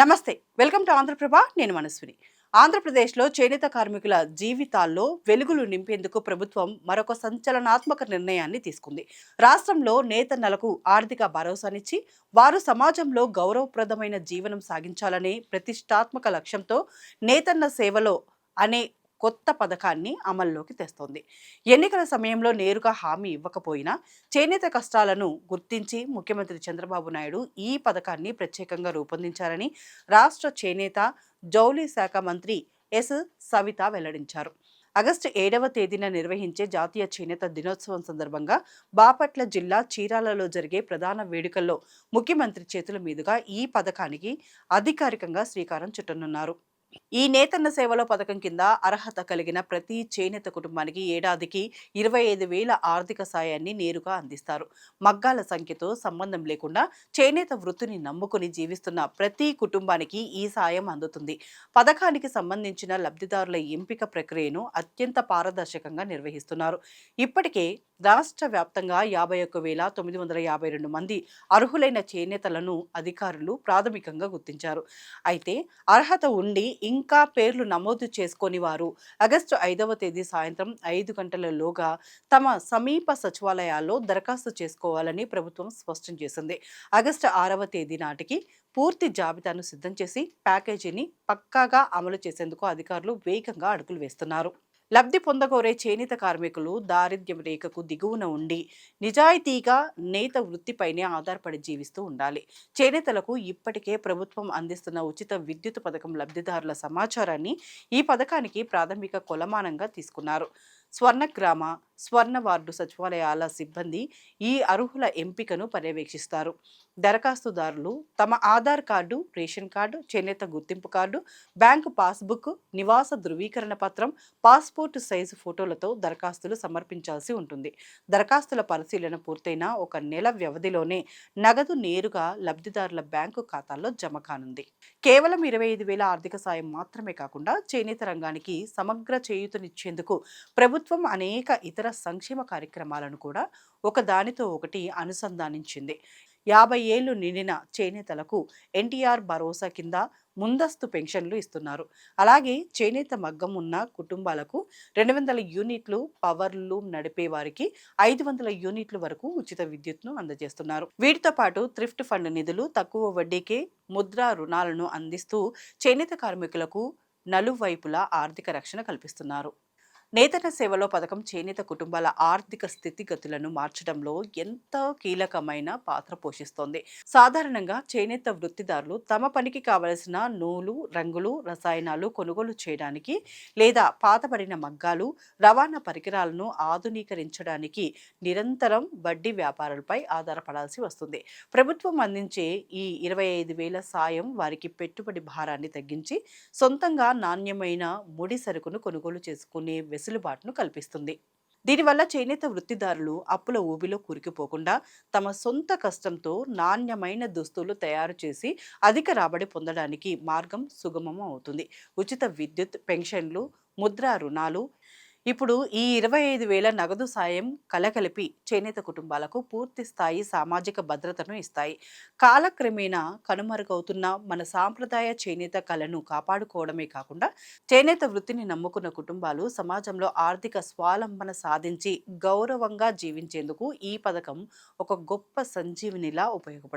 నమస్తే, welcome to Andhraprabha. నేను మనస్విని. ఆంధ్రప్రదేశ్లో చేనేత కార్మికుల జీవితాల్లో వెలుగులు నింపేందుకు ప్రభుత్వం మరొక సంచలనాత్మక నిర్ణయాన్ని తీసుకుంది. రాష్ట్రంలో నేతన్నలకు ఆర్థిక భరోసానిచ్చి వారు సమాజంలో గౌరవప్రదమైన జీవనం సాగించాలనే ప్రతిష్టాత్మక లక్ష్యంతో నేతన్న సేవలో అనే కొత్త పథకాన్ని అమల్లోకి తెస్తోంది. ఎన్నికల సమయంలో నేరుగా హామీ ఇవ్వకపోయినా చేనేత కష్టాలను గుర్తించి ముఖ్యమంత్రి చంద్రబాబు నాయుడు ఈ పథకాన్ని ప్రత్యేకంగా రూపొందించారని రాష్ట్ర చేనేత జౌళి శాఖ మంత్రి ఎస్ సవిత వెల్లడించారు. ఆగస్టు 7వ తేదీన నిర్వహించే జాతీయ చేనేత దినోత్సవం సందర్భంగా బాపట్ల జిల్లా చీరాలలో జరిగే ప్రధాన వేడుకల్లో ముఖ్యమంత్రి చేతుల మీదుగా ఈ పథకానికి అధికారికంగా శ్రీకారం చుట్టనున్నారు. ఈ నేతన్న సేవలో పథకం కింద అర్హత కలిగిన ప్రతి చేనేత కుటుంబానికి ఏడాదికి 25,000 ఆర్థిక సాయాన్ని నేరుగా అందిస్తారు. మగ్గాల సంఖ్యతో సంబంధం లేకుండా చేనేత వృత్తిని నమ్ముకుని జీవిస్తున్న ప్రతి కుటుంబానికి ఈ సాయం అందుతుంది. పథకానికి సంబంధించిన లబ్ధిదారుల ఎంపిక ప్రక్రియను అత్యంత పారదర్శకంగా నిర్వహిస్తున్నారు. ఇప్పటికే రాష్ట్ర వ్యాప్తంగా 51,952 మంది అర్హులైన చేనేతలను అధికారులు ప్రాథమికంగా గుర్తించారు. అయితే అర్హత ఉండి ఇంకా పేర్లు నమోదు చేసుకొని వారు ఆగస్టు 5వ తేదీ సాయంత్రం 5 గంటలలోగా తమ సమీప సచివాలయాల్లో దరఖాస్తు చేసుకోవాలని ప్రభుత్వం స్పష్టం చేసింది. ఆగస్టు 6వ తేదీ నాటికి పూర్తి జాబితాను సిద్ధం చేసి ప్యాకేజీని పక్కాగా అమలు చేసేందుకు అధికారులు వేగంగా అడుగులు వేస్తున్నారు. లబ్ధి పొందగోరే చేనేత కార్మికులు దారిద్ర్యం రేఖకు దిగువన ఉండి నిజాయితీగా నేత వృత్తిపైనే ఆధారపడి జీవిస్తూ ఉండాలి. చేనేతలకు ఇప్పటికే ప్రభుత్వం అందిస్తున్న ఉచిత విద్యుత్ పథకం లబ్ధిదారుల సమాచారాన్ని ఈ పథకానికి ప్రాథమిక కొలమానంగా తీసుకున్నారు. స్వర్ణగ్రామ, స్వర్ణ వార్డు సచివాలయాల సిబ్బంది ఈ అర్హుల ఎంపికను పర్యవేక్షిస్తారు. దరఖాస్తుదారులు తమ ఆధార్ కార్డు, రేషన్ కార్డు, చేనేత గుర్తింపు కార్డు, బ్యాంకు పాస్బుక్, నివాస ధృవీకరణ పత్రం, పాస్పోర్ట్ సైజు ఫోటోలతో దరఖాస్తులు సమర్పించాల్సి ఉంటుంది. దరఖాస్తుల పరిశీలన పూర్తయిన 1 నెల వ్యవధిలోనే నగదు నేరుగా లబ్ధిదారుల బ్యాంకు ఖాతాల్లో జమ కానుంది. కేవలం 25,000 ఆర్థిక సాయం మాత్రమే కాకుండా చేనేత రంగానికి సమగ్ర చేయూతనిచ్చేందుకు ప్రభుత్వం అనేక ఇతర సంక్షేమ కార్యక్రమాలను కూడా ఒకదానితో ఒకటి అనుసంధానించింది. 50 ఏళ్లు నిండిన చేనేతలకు ఎన్టీఆర్ భరోసా కింద ముందస్తు పెన్షన్లు ఇస్తున్నారు. అలాగే చేనేత మగ్గం ఉన్న కుటుంబాలకు 200 యూనిట్లు, పవర్ లూమ్ నడిపే వారికి 500 యూనిట్ల వరకు ఉచిత విద్యుత్ను అందజేస్తున్నారు. వీటితో పాటు థ్రిఫ్ట్ ఫండ్ నిధులు, తక్కువ వడ్డీకే ముద్రా రుణాలను అందిస్తూ చేనేత కార్మికులకు నలువైపులా ఆర్థిక రక్షణ కల్పిస్తున్నారు. నేతన్న సేవలో పథకం చేనేత కుటుంబాల ఆర్థిక స్థితిగతులను మార్చడంలో ఎంతో కీలకమైన పాత్ర పోషిస్తోంది. సాధారణంగా చేనేత వృత్తిదారులు తమ పనికి కావలసిన నూలు, రంగులు, రసాయనాలు కొనుగోలు చేయడానికి లేదా పాతబడిన మగ్గాలు, రవాణా పరికరాలను ఆధునీకరించడానికి నిరంతరం వడ్డీ వ్యాపారాలపై ఆధారపడాల్సి వస్తుంది. ప్రభుత్వం అందించే ఈ 25,000 సాయం వారికి పెట్టుబడి భారాన్ని తగ్గించి సొంతంగా నాణ్యమైన ముడి సరుకును కొనుగోలు చేసుకునే వెసులుబాటును కల్పిస్తుంది. దీనివల్ల చేనేత వృత్తిదారులు అప్పుల ఊబిలో కూరుకుపోకుండా తమ సొంత కష్టంతో నాణ్యమైన దుస్తులు తయారు చేసి అధిక రాబడి పొందడానికి మార్గం సుగమం అవుతుంది. ఉచిత విద్యుత్, పెన్షన్లు, ముద్రా రుణాలు, ఇప్పుడు ఈ 25,000 నగదు సాయం కలగలిపి చేనేత కుటుంబాలకు పూర్తి స్థాయి సామాజిక భద్రతను ఇస్తాయి. కాలక్రమేణా కనుమరుగవుతున్న మన సాంప్రదాయ చేనేత కళను కాపాడుకోవడమే కాకుండా చేనేత వృత్తిని నమ్ముకున్న కుటుంబాలు సమాజంలో ఆర్థిక స్వావలంబన సాధించి గౌరవంగా జీవించేందుకు ఈ పథకం ఒక గొప్ప సంజీవనిలా ఉపయోగపడుతుంది.